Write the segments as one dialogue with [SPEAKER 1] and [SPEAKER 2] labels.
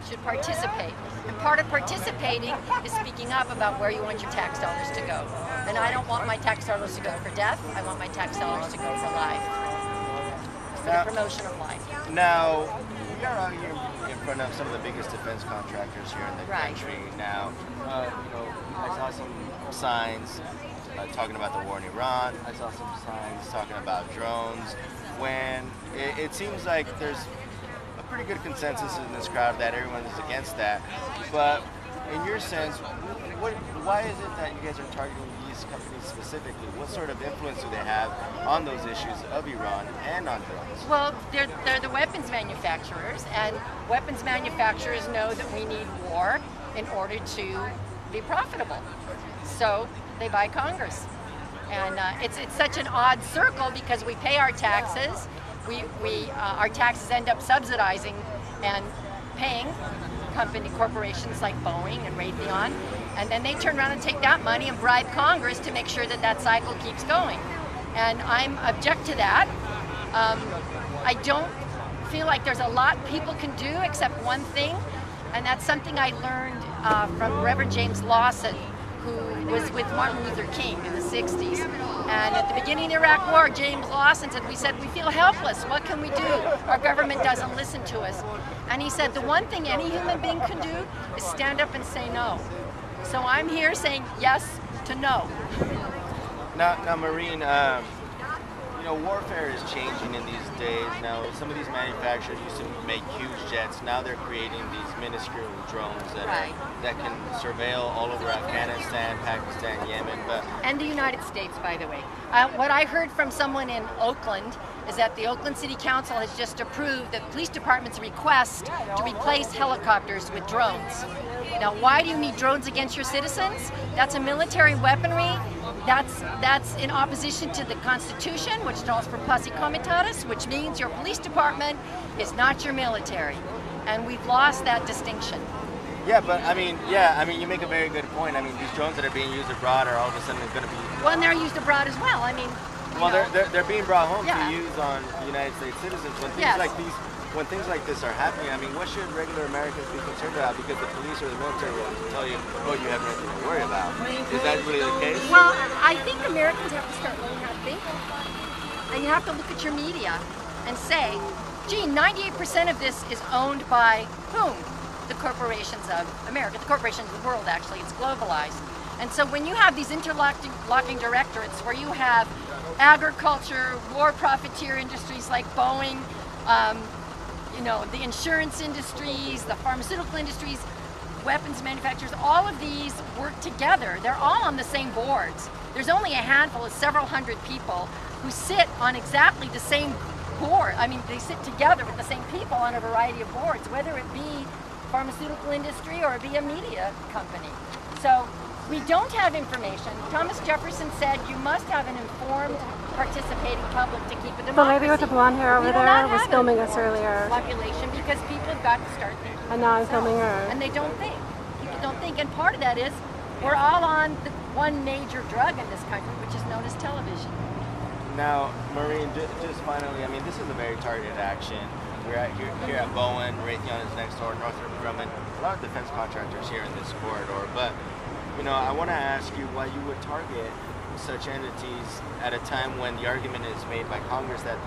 [SPEAKER 1] should participate. And part of participating is speaking up about where you want your tax dollars to go. And I don't want my tax dollars to go for death. I want my tax dollars to go for life, for the promotion of life.
[SPEAKER 2] Now, we are out here in front of some of the biggest defense contractors here in the country. Now, I saw some signs talking about the war in Iran. I saw some signs talking about drones. When it seems like there's a pretty good consensus in this crowd that everyone is against that. But in your sense, why is it that you guys are targeting these companies specifically? What sort of influence do they have on those issues of Iran and on drones?
[SPEAKER 1] Well, they're the weapons manufacturers, and weapons manufacturers know that we need war in order to be profitable. So they buy Congress. And it's such an odd circle because we pay our taxes. Our taxes end up subsidizing and paying corporations like Boeing and Raytheon, and then they turn around and take that money and bribe Congress to make sure that that cycle keeps going. And I'm object to that. I don't feel like there's a lot people can do except one thing, and that's something I learned from Reverend James Lawson, who was with Martin Luther King in the 60s. And at the beginning of the Iraq War, James Lawson said, we feel helpless. What can we do? Our government doesn't listen to us. And he said, the one thing any human being can do is stand up and say no. So I'm here saying yes to no.
[SPEAKER 2] Now Maureen, warfare is changing in these days. Now, some of these manufacturers used to make huge jets. Now they're creating these minuscule drones that can surveil all over Afghanistan, Pakistan, Yemen.
[SPEAKER 1] And the United States, by the way. What I heard from someone in Oakland is that the Oakland City Council has just approved the police department's request to replace helicopters with drones. Now, why do you need drones against your citizens? That's a military weaponry. That's in opposition to the Constitution, which calls for posse comitatus, which means your police department is not your military. And we've lost that distinction.
[SPEAKER 2] Yeah, but you make a very good point. I mean, these drones that are being used abroad are all of a sudden going to be...
[SPEAKER 1] Well, and they're used abroad as well. I mean,
[SPEAKER 2] they're being brought home to use on the United States citizens. When things like this are happening, I mean, what should regular Americans be concerned about? Because the police or the military will tell you, oh, you have nothing to worry about. Is that really the case?
[SPEAKER 1] Well, I think Americans have to start learning how to think. And you have to look at your media and say, gee, 98% of this is owned by whom? The corporations of America, the corporations of the world, actually. It's globalized. And so when you have these interlocking directorates where you have agriculture, war profiteer industries like Boeing, the insurance industries, the pharmaceutical industries, weapons manufacturers, all of these work together. They're all on the same boards. There's only a handful of several hundred people who sit on exactly the same board. I mean, they sit together with the same people on a variety of boards, whether it be pharmaceutical industry or be a media company. So we don't have information. Thomas Jefferson said you must have an informed, participating public to keep a democracy.
[SPEAKER 3] The lady with the blonde hair over there was filming us earlier.
[SPEAKER 1] Population, because people have got to start thinking.
[SPEAKER 3] And now I'm filming her.
[SPEAKER 1] And they don't think. People don't think. And part of that is we're all on the one major drug in this country, which is known as television.
[SPEAKER 2] Now, Maureen, just finally, I mean, this is a very targeted action. We're here at Bowen, Raytheon is next door, Northrop Grumman, a lot of defense contractors here in this corridor. But, I want to ask you why you would target such entities at a time when the argument is made by Congress that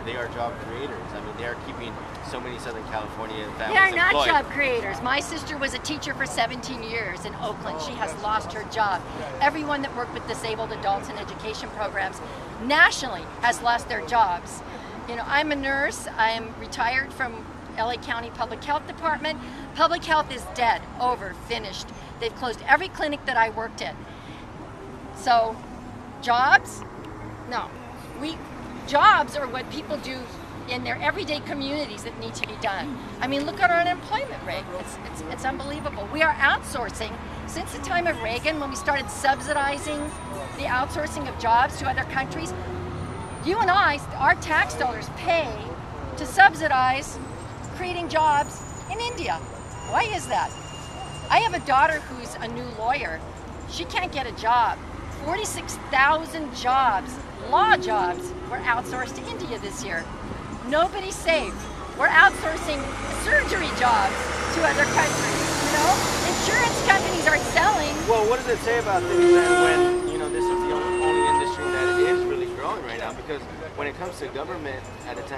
[SPEAKER 2] they are job creators. I mean, they are keeping so many Southern California families
[SPEAKER 1] employed. They are not job creators. My sister was a teacher for 17 years in Oakland. She has lost her job. Everyone that worked with disabled adults in education programs nationally has lost their jobs. I'm a nurse. I am retired from LA County Public Health Department. Public health is dead, over, finished. They've closed every clinic that I worked in. So, jobs? No. Jobs are what people do in their everyday communities that need to be done. I mean, look at our unemployment rate. It's unbelievable. We are outsourcing. Since the time of Reagan, when we started subsidizing the outsourcing of jobs to other countries, you and I, our tax dollars pay to subsidize creating jobs in India. Why is that? I have a daughter who's a new lawyer. She can't get a job. 46,000 jobs, law jobs, were outsourced to India this year. Nobody's safe. We're outsourcing surgery jobs to other countries. You know, insurance companies are selling.
[SPEAKER 2] Well, what does it say about things then when, you know, this is the only industry that is really growing right now? Because when it comes to government, at a time